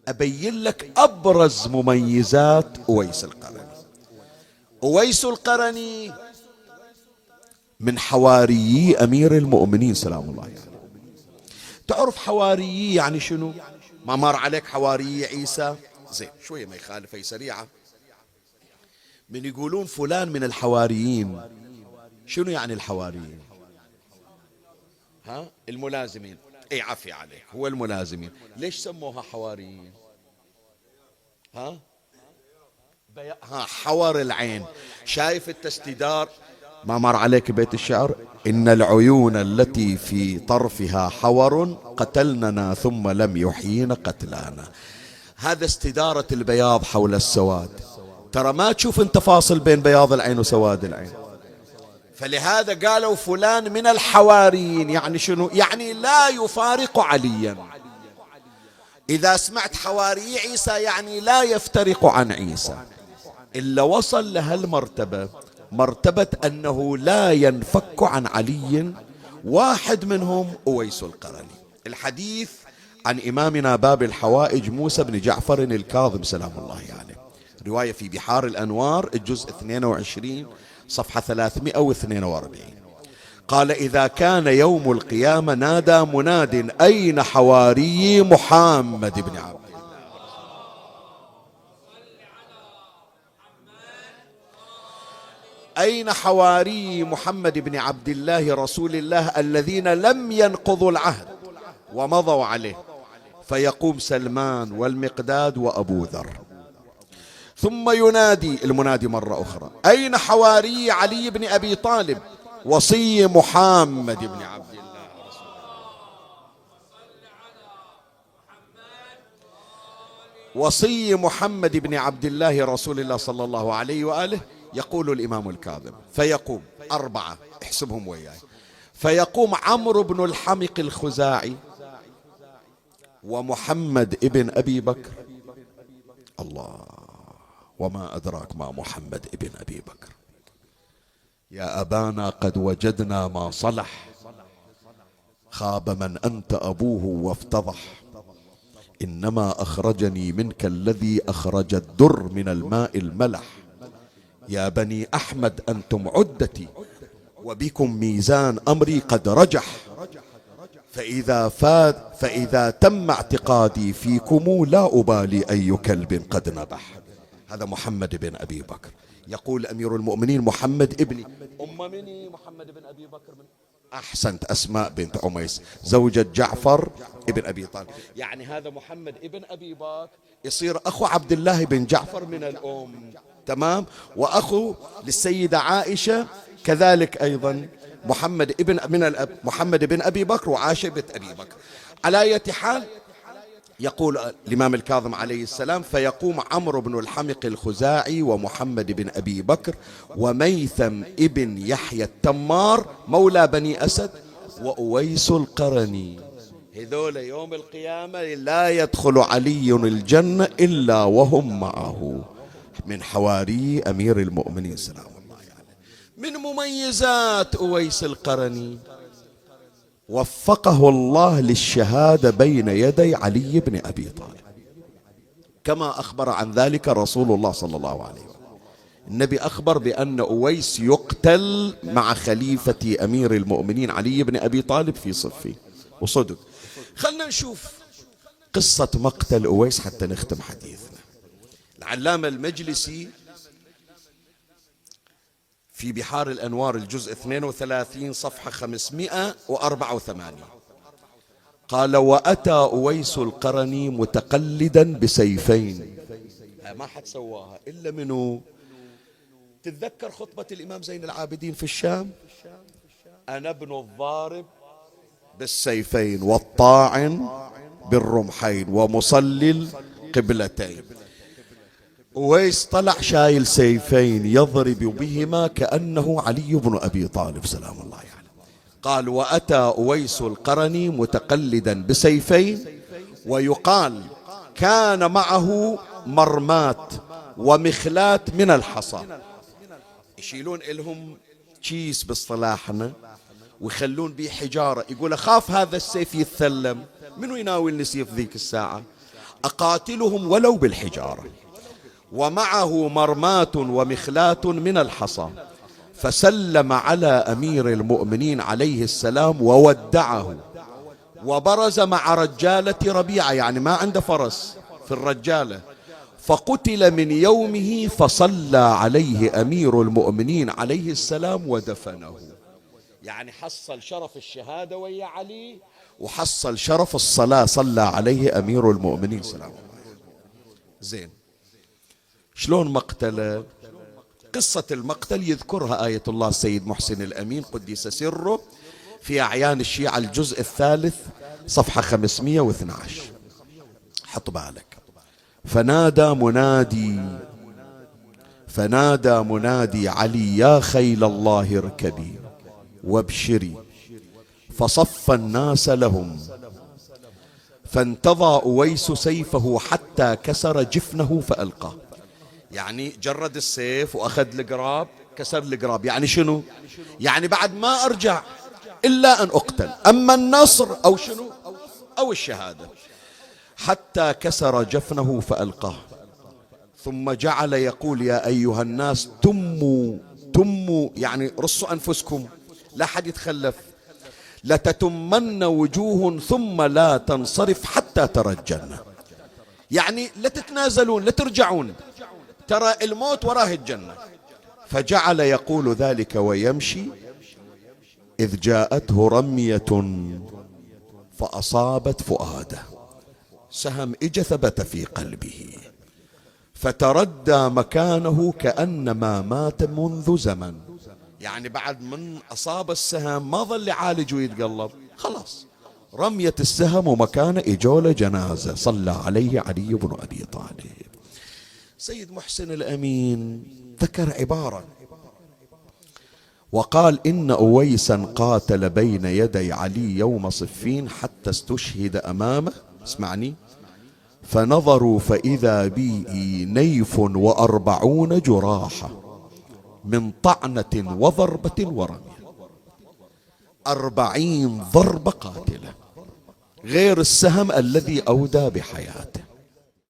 أبين لك أبرز مميزات أويس القرني. أويس القرني من حواريي أمير المؤمنين سلام الله عليه. تعرف حواريي يعني شنو؟ ما مر عليك حواريي عيسى؟ زين شوية ما يخالف، هي سريعة. من يقولون فلان من الحواريين، شنو يعني الحواريين؟ ها؟ الملازمين. اي عفي عليك، هو الملازمين. ليش سموها حواريين؟ ها؟ حور العين. شايف التستدار؟ ما مر عليك بيت الشعر؟ إن العيون التي في طرفها حور قتلننا ثم لم يحيينا قتلانا. هذا استدارة البياض حول السواد. ترى ما تشوف انت فاصل بين بياض العين وسواد العين. فلهذا قالوا فلان من الحواريين. يعني شنو؟ يعني لا يفارق عليا. إذا سمعت حواري عيسى يعني لا يفترق عن عيسى. إلا وصل لهالمرتبة، مرتبة أنه لا ينفك عن علي. واحد منهم أويس القرني. الحديث عن إمامنا باب الحوائج موسى بن جعفر الكاظم سلام الله عليه، يعني رواية في بحار الأنوار الجزء 22 صفحة 342. قال إذا كان يوم القيامة نادى مناد أين حواري محمد بن عبد الله. أين حواري محمد بن عبد الله رسول الله الذين لم ينقضوا العهد ومضوا عليه؟ فيقوم سلمان والمقداد وأبو ذر. ثم ينادي المنادي مرة أخرى أين حواري علي بن أبي طالب وصي محمد بن عبد الله رسول الله، وصي محمد بن عبد الله رسول الله صلى الله عليه وآله. يقول الإمام الكاظم فيقوم أربعة، احسبهم وياي. فيقوم عمرو بن الحمق الخزاعي ومحمد ابن أبي بكر. الله، وما أدراك ما محمد ابن أبي بكر. يا أبانا قد وجدنا ما صلح، خاب من أنت أبوه وافتضح. إنما أخرجني منك الذي أخرج الدر من الماء الملح. يا بني أحمد أنتم عدتي وبكم ميزان أمري قد رجح. فإذا تم اعتقادي فيكم لا أبالي أي كلب قد نبح. هذا محمد بن أبي بكر. يقول أمير المؤمنين محمد ابني. مني محمد بن أبي بكر من أحسنت أسماء بنت عميس زوجة جعفر ابن أبي طالب. يعني هذا محمد ابن أبي بكر يصير أخو عبد الله بن جعفر من الأم، تمام، وأخو للسيدة عائشة كذلك أيضا محمد ابن من الأب، محمد بن أبي بكر وعائشة بنت أبي بكر. على أي حال يقول الإمام الكاظم عليه السلام فيقوم عمرو بن الحمق الخزاعي ومحمد بن أبي بكر وميثم ابن يحيى التمار مولى بني أسد وأويس القرني. هذول يوم القيامة لا يدخل علي الجنة إلا وهم معه، من حواري أمير المؤمنين سلام الله عليه. من مميزات أويس القرني وفقه الله للشهادة بين يدي علي بن أبي طالب، كما أخبر عن ذلك رسول الله صلى الله عليه وسلم. النبي أخبر بأن أويس يقتل مع خليفة أمير المؤمنين علي بن أبي طالب في صفين، وصدق. خلنا نشوف قصة مقتل أويس حتى نختم حديثنا. العلامة المجلسي في بحار الأنوار الجزء 32 صفحة 584 قال وأتى أويس القرني متقلدا بسيفين. ما حد سواها إلا منه. تتذكر خطبة الإمام زين العابدين في الشام؟ أنا ابن الضارب بالسيفين والطاعن بالرمحين ومصلي القبلتين. أويس طلع شايل سيفين يضرب بهما كأنه علي بن أبي طالب سلام الله عليه. قال وأتى أويس القرني متقلدا بسيفين، ويقال كان معه مرمات ومخلات من الحصى. يشيلون لهم كيس باصطلاحنا ويخلون به حجارة، يقول أخاف هذا السيف يتثلم، منو يناولني سيف ذيك الساعة؟ أقاتلهم ولو بالحجارة، ومعه مرماة ومخلاة من الحصى، فسلم على أمير المؤمنين عليه السلام وودعه، وبرز مع رجالة ربيعة، يعني ما عنده فرس في الرجالة، فقتل من يومه، فصلى عليه أمير المؤمنين عليه السلام ودفنه. يعني حصل شرف الشهادة ويا علي، وحصل شرف الصلاة، صلى عليه أمير المؤمنين سلام الله. زين، شلون مقتله؟ قصة المقتل يذكرها آية الله السيد محسن الأمين قدس سره في أعيان الشيعة الجزء الثالث صفحة 512. حط بالك. فنادى منادي علي يا خيل الله اركبي وابشري، فصف الناس لهم، فانتضى أويس سيفه حتى كسر جفنه فألقاه. يعني جرد السيف وأخذ القراب، كسر القراب. يعني شنو؟ يعني بعد ما أرجع إلا أن أقتل، أما النصر أو شنو أو الشهادة. حتى كسر جفنه فألقاه، ثم جعل يقول يا أيها الناس تموا، يعني رصوا أنفسكم، لا حد يتخلف، لتتمن وجوه ثم لا تنصرف حتى ترى الجنة. يعني لا تتنازلون، لا ترجعون، ترى الموت وراه الجنة. فجعل يقول ذلك ويمشي، إذ جاءته رمية فأصابت فؤاده، سهم إجا ثبت في قلبه، فتردى مكانه كأنما مات منذ زمن. يعني بعد من أصاب السهم ما ظل يعالج ويتقلب، خلاص رمية السهم ومكانه إجوله جنازة، صلى عليه علي بن أبي طالب. سيد محسن الأمين ذكر عبارة وقال إن أويسا قاتل بين يدي علي يوم صفين حتى استشهد أمامه، اسمعني، فنظروا فإذا بي نيف 40 جراحة من طعنة وضربة ورمية، 40 ضربة قاتلة غير السهم الذي أودى بحياته.